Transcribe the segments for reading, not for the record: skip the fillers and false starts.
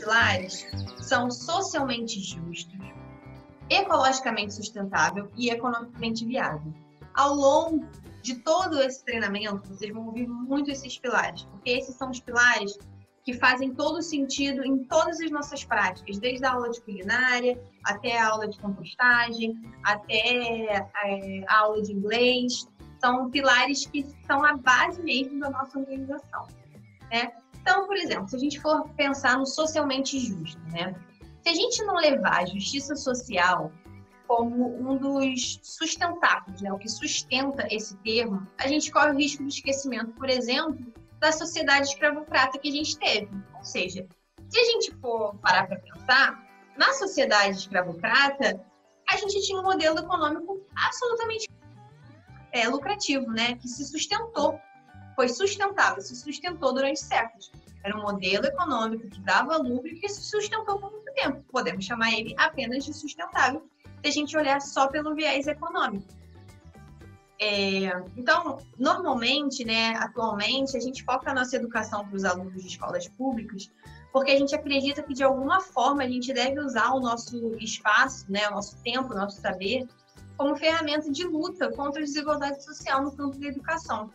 pilares são socialmente justos, ecologicamente sustentável e economicamente viável. Ao longo de todo esse treinamento, vocês vão ouvir muito esses pilares, porque esses são os pilares que fazem todo sentido em todas as nossas práticas, desde a aula de culinária, até a aula de compostagem, até a aula de inglês. São pilares que são a base mesmo da nossa organização, né? Então, por exemplo, se a gente for pensar no socialmente justo, né? Se a gente não levar a justiça social como um dos sustentáculos, né, o que sustenta esse termo, a gente corre o risco de esquecimento, por exemplo, da sociedade escravocrata que a gente teve. Ou seja, se a gente for parar para pensar, na sociedade escravocrata, a gente tinha um modelo econômico absolutamente lucrativo, né, que se sustentou, foi sustentável, se sustentou durante séculos. Era um modelo econômico que dava lucro e que se sustentou por muito tempo. Podemos chamar ele apenas de sustentável, se a gente olhar só pelo viés econômico. Então, normalmente, né, atualmente, a gente foca a nossa educação para os alunos de escolas públicas, porque a gente acredita que, de alguma forma, a gente deve usar o nosso espaço, né, o nosso tempo, o nosso saber, como ferramenta de luta contra a desigualdade social no campo da educação.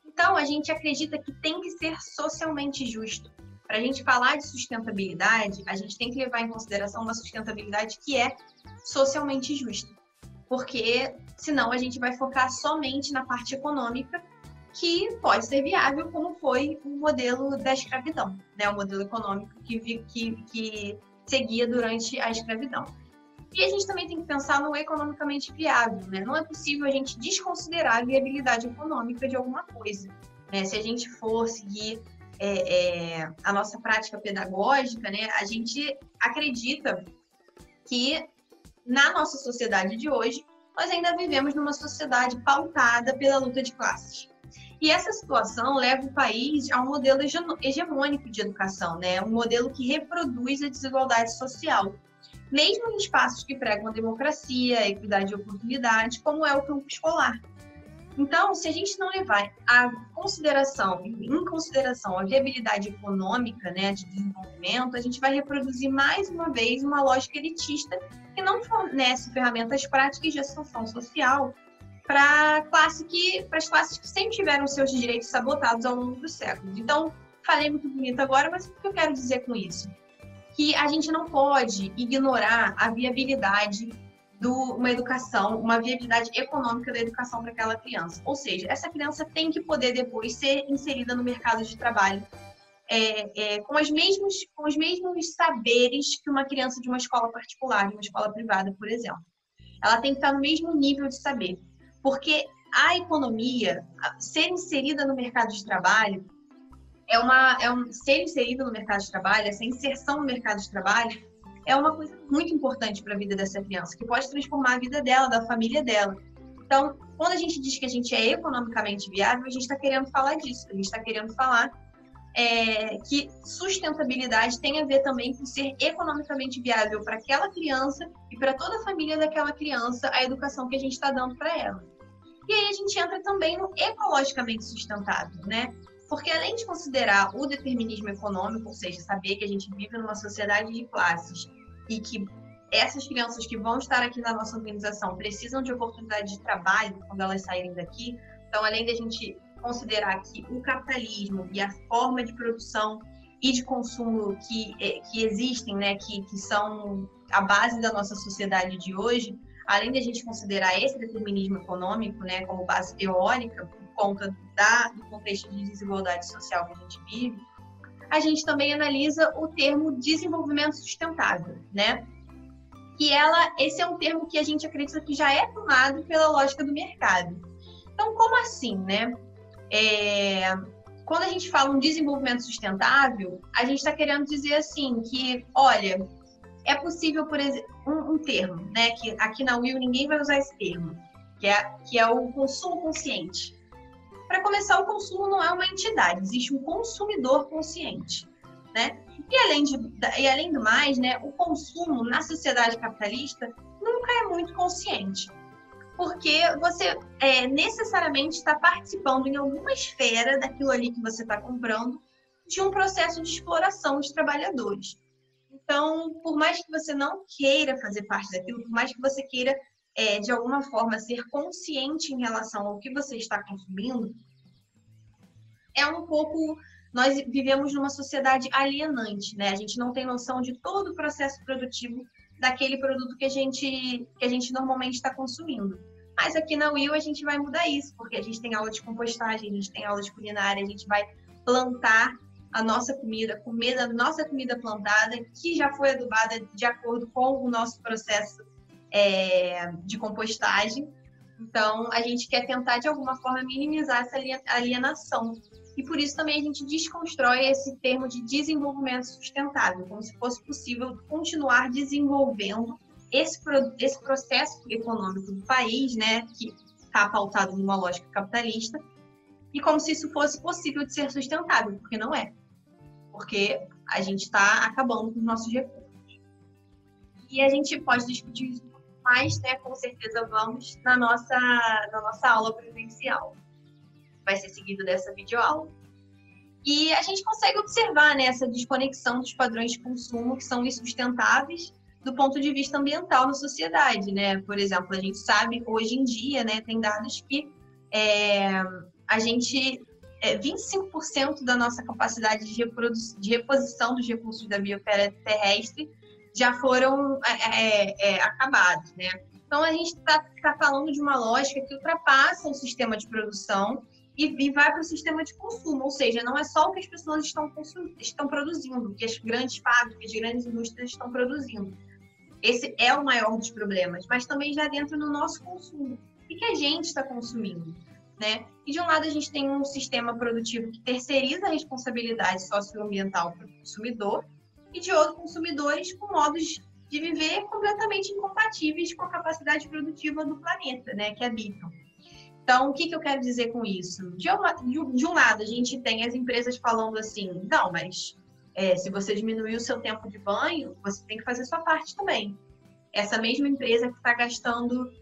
Então, a gente acredita que tem que ser socialmente justo. Para a gente falar de sustentabilidade, a gente tem que levar em consideração uma sustentabilidade que é socialmente justa. Porque, senão, a gente vai focar somente na parte econômica, que pode ser viável, como foi o modelo da escravidão, né? O modelo econômico que seguia durante a escravidão. E a gente também tem que pensar no economicamente viável, né? Não é possível a gente desconsiderar a viabilidade econômica de alguma coisa, né? Se a gente for seguir a nossa prática pedagógica, né? A gente acredita que na nossa sociedade de hoje, nós ainda vivemos numa sociedade pautada pela luta de classes. E essa situação leva o país a um modelo hegemônico de educação, né? Um modelo que reproduz a desigualdade social, mesmo em espaços que pregam a democracia, a equidade de oportunidades, como é o campo escolar. Então, se a gente não levar em consideração a viabilidade econômica, né, de desenvolvimento, a gente vai reproduzir mais uma vez uma lógica elitista que não fornece ferramentas práticas de ascensão social para as classes que sempre tiveram seus direitos sabotados ao longo dos séculos. Então, falei muito bonito agora, mas o que eu quero dizer com isso? Que a gente não pode ignorar a viabilidade uma educação, uma viabilidade econômica da educação para aquela criança. Ou seja, essa criança tem que poder depois ser inserida no mercado de trabalho com os mesmos saberes que uma criança de uma escola particular, de uma escola privada, por exemplo. Ela tem que estar no mesmo nível de saber. Porque a economia, ser inserida no mercado de trabalho, ser inserida no mercado de trabalho, essa inserção no mercado de trabalho, é uma coisa muito importante para a vida dessa criança, que pode transformar a vida dela, da família dela. Então, quando a gente diz que a gente é economicamente viável, a gente está querendo falar disso. A gente está querendo falar que sustentabilidade tem a ver também com ser economicamente viável para aquela criança e para toda a família daquela criança, a educação que a gente está dando para ela. E aí a gente entra também no ecologicamente sustentável, né? Porque além de considerar o determinismo econômico, ou seja, saber que a gente vive numa sociedade de classes e que essas crianças que vão estar aqui na nossa organização precisam de oportunidade de trabalho quando elas saírem daqui, então além de a gente considerar que o capitalismo e a forma de produção e de consumo que existem, né, que são a base da nossa sociedade de hoje, além de a gente considerar esse determinismo econômico, né, como base teórica, por conta do contexto de desigualdade social que a gente vive, a gente também analisa o termo desenvolvimento sustentável, né? Que esse é um termo que a gente acredita que já é tomado pela lógica do mercado. Então, como assim, né? Quando a gente fala um desenvolvimento sustentável, a gente está querendo dizer assim que, olha, é possível, por exemplo, um termo, né? Que aqui na UIL ninguém vai usar esse termo, que é o consumo consciente. Para começar, o consumo não é uma entidade, existe um consumidor consciente, né? E além do mais, né, o consumo na sociedade capitalista nunca é muito consciente, porque você necessariamente está participando em alguma esfera daquilo ali que você está comprando de um processo de exploração de trabalhadores. Então, por mais que você não queira fazer parte daquilo, por mais que você queira, de alguma forma, ser consciente em relação ao que você está consumindo, é um pouco... Nós vivemos numa sociedade alienante, né? A gente não tem noção de todo o processo produtivo daquele produto que a gente normalmente está consumindo. Mas aqui na Will a gente vai mudar isso, porque a gente tem aula de compostagem, a gente tem aula de culinária, a gente vai plantar a nossa comida, comer a nossa comida plantada, que já foi adubada de acordo com o nosso processo de compostagem. Então, a gente quer tentar, de alguma forma, minimizar essa alienação. E por isso também a gente desconstrói esse termo de desenvolvimento sustentável, como se fosse possível continuar desenvolvendo esse processo econômico do país, né, que está pautado numa lógica capitalista, e como se isso fosse possível de ser sustentável, porque não é. Porque a gente está acabando com os nossos recursos. E a gente pode discutir isso mais, né, com certeza vamos, na nossa aula presencial. Vai ser seguido dessa videoaula. E a gente consegue observar, né, essa desconexão dos padrões de consumo que são insustentáveis do ponto de vista ambiental na sociedade, né? Por exemplo, a gente sabe hoje em dia, né, tem dados que a gente 25% da nossa capacidade de reposição dos recursos da biosfera terrestre já foram acabados, né? Então, a gente está falando de uma lógica que ultrapassa o sistema de produção e vai para o sistema de consumo, ou seja, não é só o que as pessoas estão produzindo, o que as grandes fábricas, grandes indústrias estão produzindo. Esse é o maior dos problemas, mas também já dentro do nosso consumo. O que a gente está consumindo? Né? E de um lado a gente tem um sistema produtivo que terceiriza a responsabilidade socioambiental para o consumidor, e de outro, consumidores com modos de viver completamente incompatíveis com a capacidade produtiva do planeta, né, que habitam. Então, o que eu quero dizer com isso? De um lado, a gente tem as empresas falando assim, não, mas se você diminuir o seu tempo de banho, você tem que fazer sua parte também. Essa mesma empresa que está gastando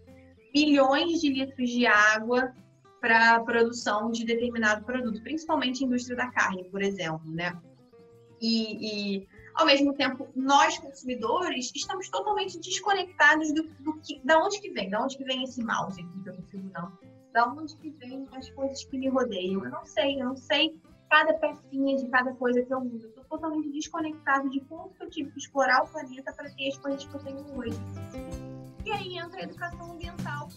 milhões de litros de água para a produção de determinado produto, principalmente a indústria da carne, por exemplo, né? E ao mesmo tempo, nós, consumidores, estamos totalmente desconectados da onde que vem esse mouse aqui que eu estou segurando, da onde que vem as coisas que me rodeiam. Eu não sei cada pecinha de cada coisa que eu uso. Eu estou totalmente desconectado de como que eu tive que explorar o planeta para ter as coisas que eu tenho hoje. E aí entra a educação ambiental.